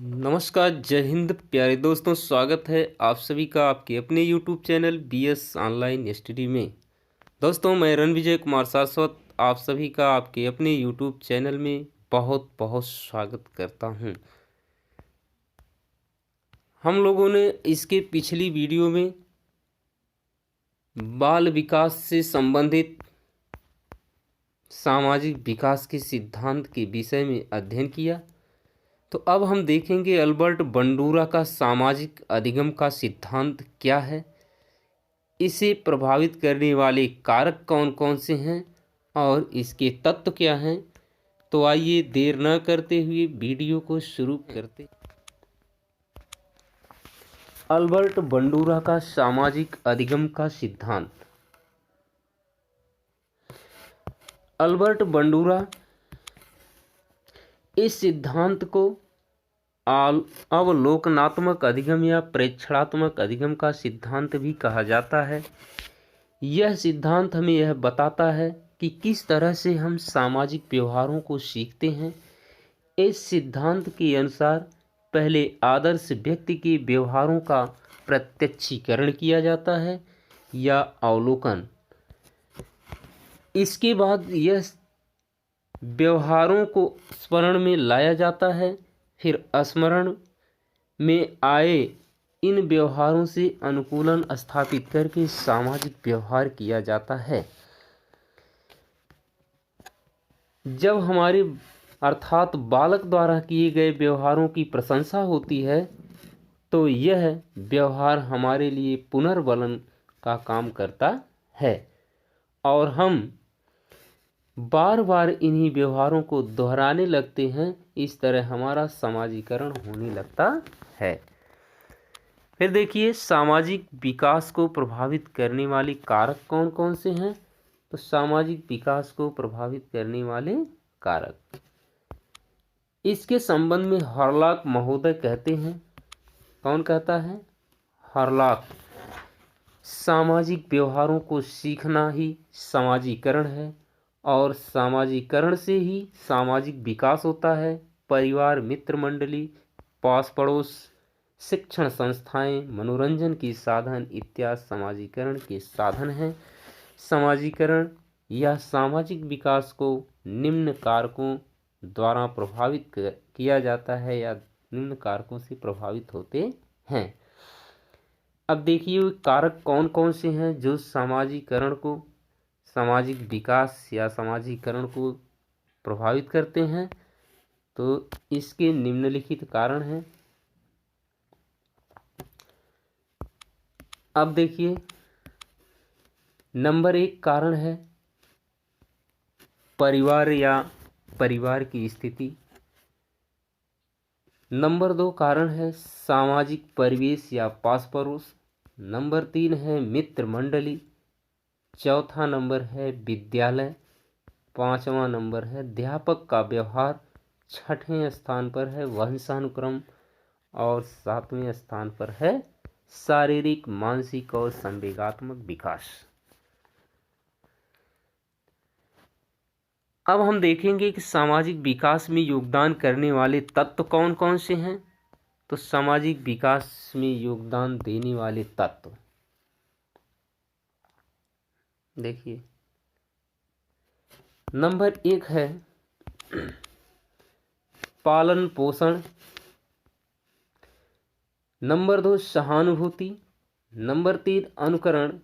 नमस्कार, जय हिंद प्यारे दोस्तों। स्वागत है आप सभी का आपके अपने YouTube channel BS online study में। दोस्तों, मैं रणविजय कुमार शाश्वत आप सभी का आपके अपने यूट्यूब चैनल में बहुत बहुत स्वागत करता हूं। हम लोगों ने इसके पिछली वीडियो में बाल विकास से संबंधित सामाजिक विकास के सिद्धांत के विषय में अध्ययन किया। तो अब हम देखेंगे अल्बर्ट बंडूरा का सामाजिक अधिगम का सिद्धांत क्या है, इसे प्रभावित करने वाले कारक कौन कौन से हैं और इसके तत्व क्या हैं। तो आइए देर न करते हुए वीडियो को शुरू करते। अल्बर्ट बंडूरा का सामाजिक अधिगम का सिद्धांत। अल्बर्ट बंडूरा इस सिद्धांत को अवलोकनात्मक अधिगम या प्रेक्षणात्मक अधिगम का सिद्धांत भी कहा जाता है। यह सिद्धांत हमें यह बताता है कि किस तरह से हम सामाजिक व्यवहारों को सीखते हैं। इस सिद्धांत के अनुसार पहले आदर्श व्यक्ति के व्यवहारों का प्रत्यक्षीकरण किया जाता है या अवलोकन। इसके बाद यह व्यवहारों को स्मरण में लाया जाता है, फिर स्मरण में आए इन व्यवहारों से अनुकूलन स्थापित करके सामाजिक व्यवहार किया जाता है। जब हमारे अर्थात बालक द्वारा किए गए व्यवहारों की प्रशंसा होती है तो यह व्यवहार हमारे लिए पुनर्बलन का काम करता है और हम बार बार इन्हीं व्यवहारों को दोहराने लगते हैं। इस तरह हमारा समाजीकरण होने लगता है। फिर देखिए, सामाजिक विकास को प्रभावित करने वाले कारक कौन कौन से हैं। तो सामाजिक विकास को प्रभावित करने वाले कारक, इसके संबंध में हॉरलॉक महोदय कहते हैं। कौन कहता है? हॉरलॉक। सामाजिक व्यवहारों को सीखना ही समाजीकरण है और सामाजीकरण से ही सामाजिक विकास होता है। परिवार, मित्र मंडली, पास पड़ोस, शिक्षण संस्थाएं, मनोरंजन के साधन इत्यादि समाजीकरण के साधन हैं। समाजीकरण या सामाजिक विकास को निम्न कारकों द्वारा प्रभावित किया जाता है या निम्न कारकों से प्रभावित होते हैं। अब देखिए, कारक कौन कौन से हैं जो सामाजीकरण को, सामाजिक विकास या समाजीकरण को प्रभावित करते हैं। तो इसके निम्नलिखित कारण हैं। अब देखिए, नंबर 1 कारण है परिवार या परिवार की स्थिति। नंबर 2 कारण है सामाजिक परिवेश या पास पड़ोस। नंबर 3 है मित्र मंडली। चौथा नंबर है विद्यालय। पांचवा नंबर है अध्यापक का व्यवहार। छठवें स्थान पर है वंशानुक्रम और सातवें स्थान पर है शारीरिक, मानसिक और संवेगात्मक विकास। अब हम देखेंगे कि सामाजिक विकास में योगदान करने वाले तत्व कौन कौन से हैं। तो सामाजिक विकास में योगदान देने वाले तत्व देखिए, नंबर 1 है पालन पोषण। नंबर 2 सहानुभूति। नंबर 3 अनुकरण,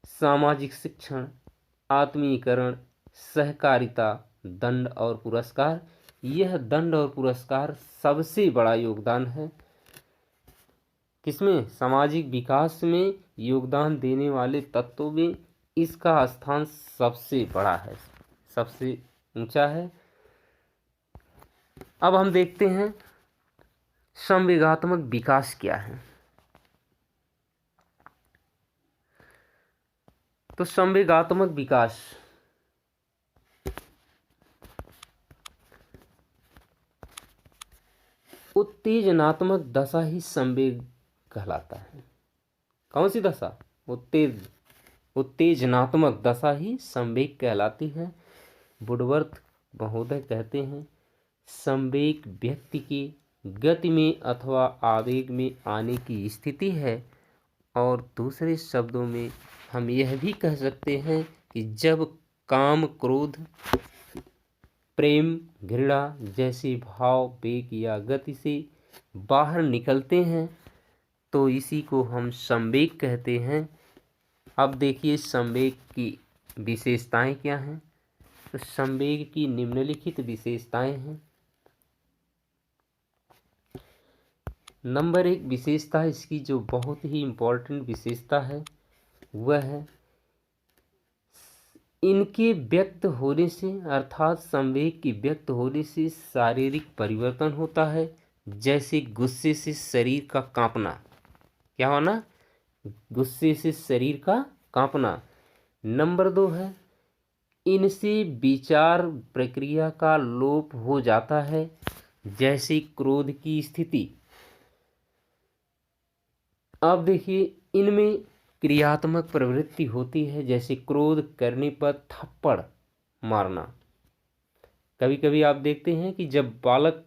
सामाजिक शिक्षण, आत्मीयकरण, सहकारिता, दंड और पुरस्कार। यह दंड और पुरस्कार सबसे बड़ा योगदान है। किसमें? सामाजिक विकास में योगदान देने वाले तत्वों में इसका स्थान सबसे बड़ा है, सबसे ऊंचा है। अब हम देखते हैं संवेगात्मक विकास क्या है। तो संवेगात्मक विकास उत्तेजनात्मक दशा ही संवेग कहलाता है। कौन सी दशा? उत्तेजनात्मक दशा ही संवेग कहलाती है। वुडवर्थ महोदय कहते हैं, संवेग व्यक्ति के गति में अथवा आवेग में आने की स्थिति है। और दूसरे शब्दों में हम यह भी कह सकते हैं कि जब काम, क्रोध, प्रेम, घृणा जैसे भाव वेग या गति से बाहर निकलते हैं तो इसी को हम संवेग कहते हैं। अब देखिए संवेग की विशेषताएं क्या हैं। तो संवेग की निम्नलिखित विशेषताएं हैं। नंबर 1 विशेषता इसकी जो बहुत ही इम्पोर्टेंट विशेषता है वह है इनके व्यक्त होने से, अर्थात संवेग के व्यक्त होने से शारीरिक परिवर्तन होता है। जैसे गुस्से से शरीर का कांपना, क्या होना, गुस्से से शरीर का कांपना। नंबर 2 है इनसे विचार प्रक्रिया का लोप हो जाता है, जैसे क्रोध की स्थिति। अब देखिए इनमें क्रियात्मक प्रवृत्ति होती है, जैसे क्रोध करने पर थप्पड़ मारना। कभी कभी आप देखते हैं कि जब बालक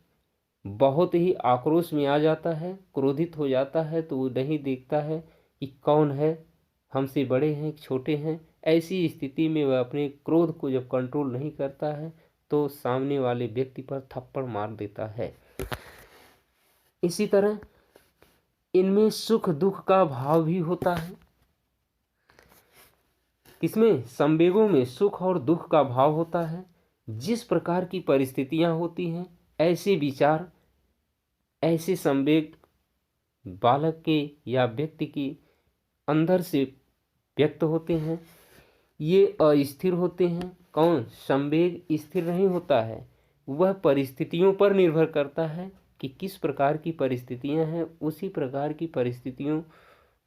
बहुत ही आक्रोश में आ जाता है, क्रोधित हो जाता है, तो वो नहीं देखता है कि कौन है, हमसे बड़े हैं छोटे हैं। ऐसी स्थिति में वह अपने क्रोध को जब कंट्रोल नहीं करता है तो सामने वाले व्यक्ति पर थप्पड़ मार देता है। इसी तरह इनमें सुख दुख का भाव भी होता है। किसमें? संवेगों में सुख और दुख का भाव होता है। जिस प्रकार की परिस्थितियां होती हैं ऐसे विचार, ऐसे संवेग बालक के या व्यक्ति के अंदर से व्यक्त होते हैं। ये अस्थिर होते हैं। कौन? संवेग स्थिर नहीं होता है, वह परिस्थितियों पर निर्भर करता है कि किस प्रकार की परिस्थितियां हैं। उसी प्रकार की परिस्थितियों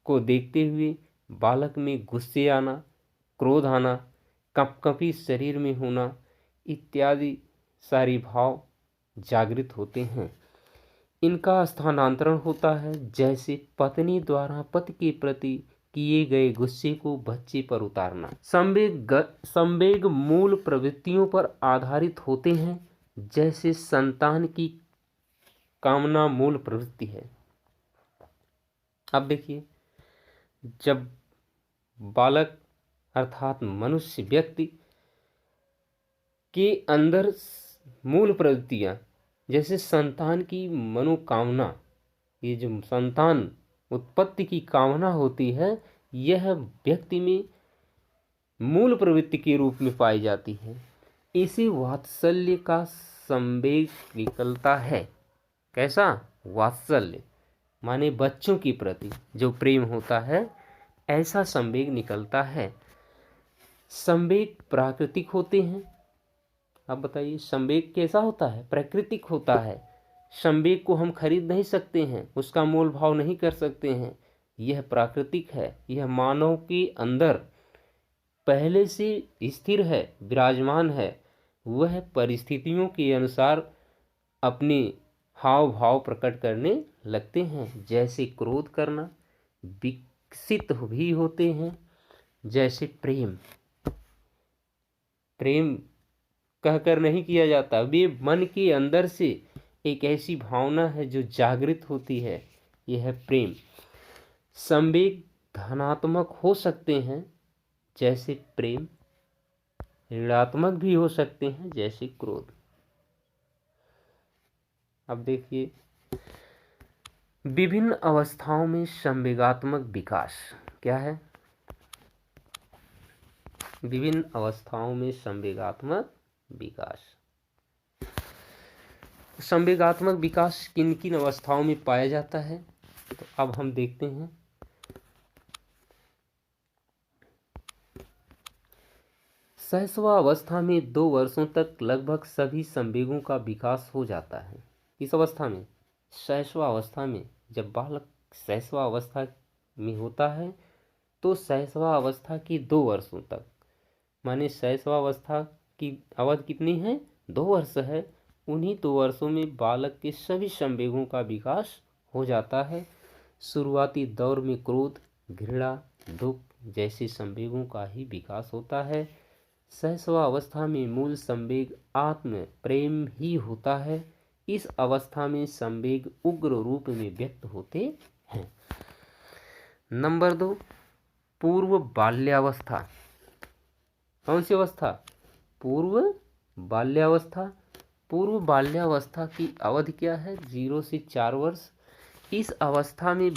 को देखते हुए बालक में गुस्से आना, क्रोध आना, कंपकंपी शरीर में होना इत्यादि सारे भाव जागृत होते हैं। इनका स्थानांतरण होता है, जैसे पत्नी द्वारा पति के प्रति किए गए गुस्से को बच्चे पर उतारना। संवेग मूल प्रवृत्तियों पर आधारित होते हैं, जैसे संतान की कामना मूल प्रवृत्ति है। अब देखिए जब बालक अर्थात मनुष्य व्यक्ति के अंदर मूल प्रवृत्तियां, जैसे संतान की मनोकामना, ये जो संतान उत्पत्ति की कामना होती है, यह व्यक्ति में मूल प्रवृत्ति के रूप में पाई जाती है। इसी वात्सल्य का संवेग निकलता है। कैसा? वात्सल्य माने बच्चों के प्रति जो प्रेम होता है, ऐसा संवेग निकलता है। संवेग प्राकृतिक होते हैं। अब बताइए संवेग कैसा होता है? प्राकृतिक होता है। संवेग को हम खरीद नहीं सकते हैं, उसका मोल भाव नहीं कर सकते हैं। यह प्राकृतिक है। यह मानव के अंदर पहले से स्थिर है, विराजमान है। वह परिस्थितियों के अनुसार अपने हाव भाव प्रकट करने लगते हैं। जैसे क्रोध करना, विकसित भी होते हैं। जैसे प्रेम, प्रेम कहकर नहीं किया जाता, वे मन के अंदर से एक ऐसी भावना है जो जागृत होती है, यह है प्रेम। संवेग धनात्मक हो सकते हैं, जैसे प्रेम, ऋणात्मक भी हो सकते हैं, जैसे क्रोध। अब देखिए विभिन्न अवस्थाओं में संवेगात्मक विकास क्या है? विभिन्न अवस्थाओं में संवेगात्मक विकास। संवेगात्मक विकास किन किन अवस्थाओं में पाया जाता है, तो अब हम देखते हैं। शैशवा अवस्था में 2 वर्षों तक लगभग सभी संवेगों का विकास हो जाता है। इस अवस्था में, शैशवा अवस्था में, जब बालक शैशवा अवस्था में होता है तो शैशवा अवस्था की 2 वर्षों तक, माने शैशवा अवस्था की अवधि कितनी है? 2 वर्ष है। उन्हीं 2 वर्षों में बालक के सभी संवेगों का विकास हो जाता है। शुरुआती दौर में क्रोध, घृणा, दुख जैसे संवेगों का ही विकास होता है। शैशवा अवस्था में मूल संवेग आत्म प्रेम ही होता है। इस अवस्था में संवेग उग्र रूप में व्यक्त होते हैं। नंबर 2, पूर्व बाल्यावस्था। कौन सी अवस्था? पूर्व बाल्यावस्था। पूर्व बाल्यावस्था की अवधि क्या है? 0 से 4 वर्ष। इस अवस्था में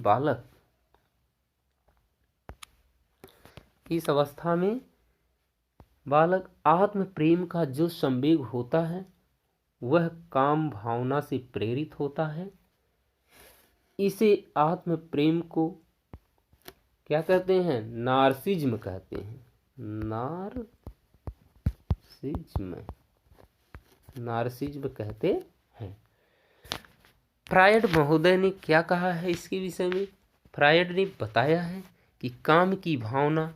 बालक आत्म प्रेम का जो संवेग होता है वह काम भावना से प्रेरित होता है। इसे आत्म प्रेम को क्या कहते हैं? नार्सिज्म कहते हैं। नार्सिज्म कहते हैं। फ्रायड महोदय ने क्या कहा है इसके विषय में? फ्रायड ने बताया है कि काम की भावना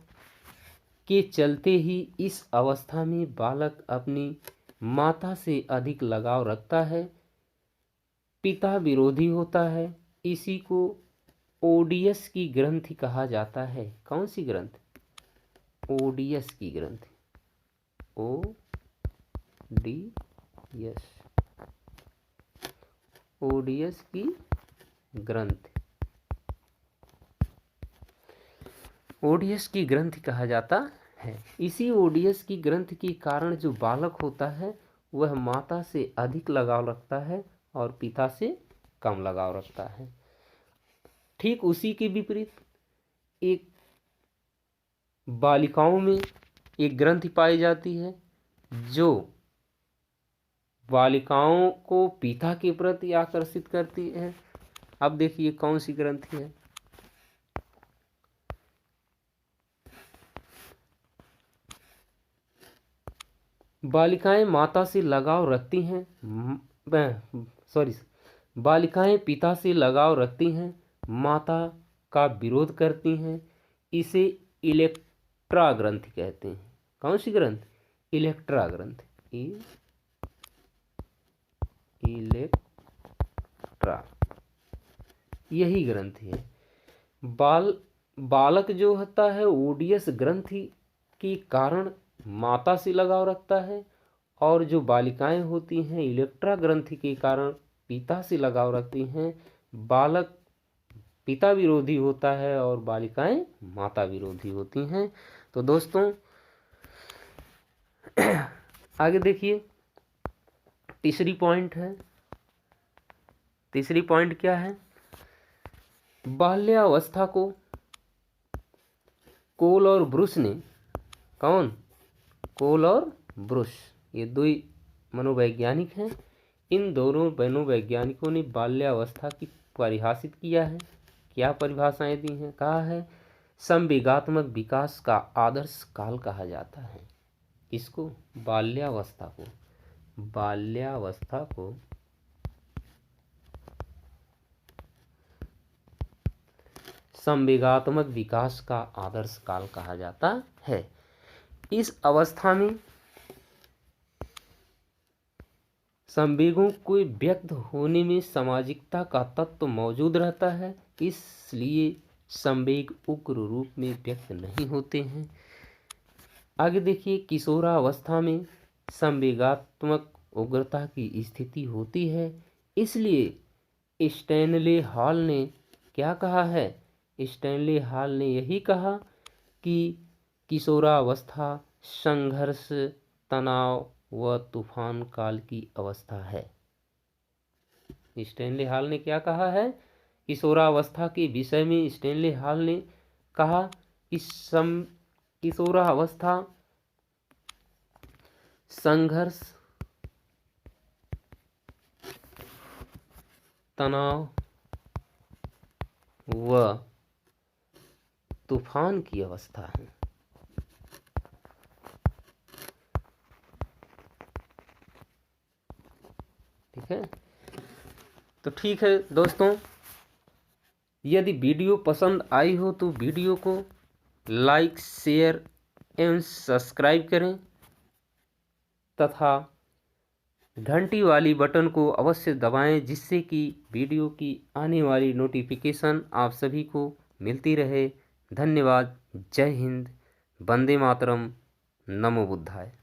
के चलते ही इस अवस्था में बालक अपनी माता से अधिक लगाव रखता है, पिता विरोधी होता है। इसी को ओडियस की ग्रंथि कहा जाता है। कौन सी ग्रंथि? ओडियस की ग्रंथि। ओडियस की ग्रंथि। ओडियस की ग्रंथि कहा जाता है। इसी ओडियस की ग्रंथि के कारण जो बालक होता है वह माता से अधिक लगाव रखता है और पिता से कम लगाव रखता है। ठीक उसी के विपरीत एक बालिकाओं में एक ग्रंथि पाई जाती है जो बालिकाओं को पिता के प्रति आकर्षित करती है। अब देखिए कौन सी ग्रंथि है? बालिकाएं माता से लगाव रखती हैं, बालिकाएं पिता से लगाव रखती हैं, माता का विरोध करती हैं। इसे इलेक्ट्रा ग्रंथि कहते हैं। कौन सी ग्रंथि? इलेक्ट्रा ग्रंथि। इलेक्ट्रा, यही ग्रंथि है। बालक जो होता है ओडियस ग्रंथि के कारण माता से लगाव रखता है और जो बालिकाएं होती हैं इलेक्ट्रा ग्रंथि के कारण पिता से लगाव रखती हैं। बालक पिता विरोधी होता है और बालिकाएं माता विरोधी होती हैं। तो दोस्तों आगे देखिए, तीसरी पॉइंट है। तीसरी पॉइंट क्या है? बाल्यावस्था को कोल और ब्रुश ने, कौन? कोल और ब्रुश, ये दो मनोवैज्ञानिक हैं। इन दोनों मनोवैज्ञानिकों ने बाल्यावस्था की परिभाषित किया है। क्या परिभाषाएं दी हैं? कहा है संवेगात्मक विकास का आदर्श काल कहा जाता है। इसको बाल्यावस्था को संवेगात्मक विकास का आदर्श काल कहा जाता है। इस अवस्था में संवेगों को व्यक्त होने में सामाजिकता का तत्व मौजूद रहता है, इसलिए संवेग उग्र रूप में व्यक्त नहीं होते हैं। आगे देखिए, किशोरावस्था में संवेगात्मक उग्रता की स्थिति होती है। इसलिए स्टैनले हॉल ने क्या कहा है? स्टैनले हॉल ने यही कहा कि किशोरावस्था संघर्ष, तनाव व तूफान काल की अवस्था है। स्टैनले हॉल ने क्या कहा है? किशोरावस्था के विषय में स्टैनले हॉल ने कहा कि किशोरावस्था संघर्ष, तनाव व तूफान की अवस्था है। ठीक है, तो ठीक है दोस्तों, यदि वीडियो पसंद आई हो तो वीडियो को लाइक, शेयर एवं सब्सक्राइब करें तथा घंटी वाली बटन को अवश्य दबाएं, जिससे कि वीडियो की आने वाली नोटिफिकेशन आप सभी को मिलती रहे। धन्यवाद। जय हिंद। वंदे मातरम। नमो बुद्धाय।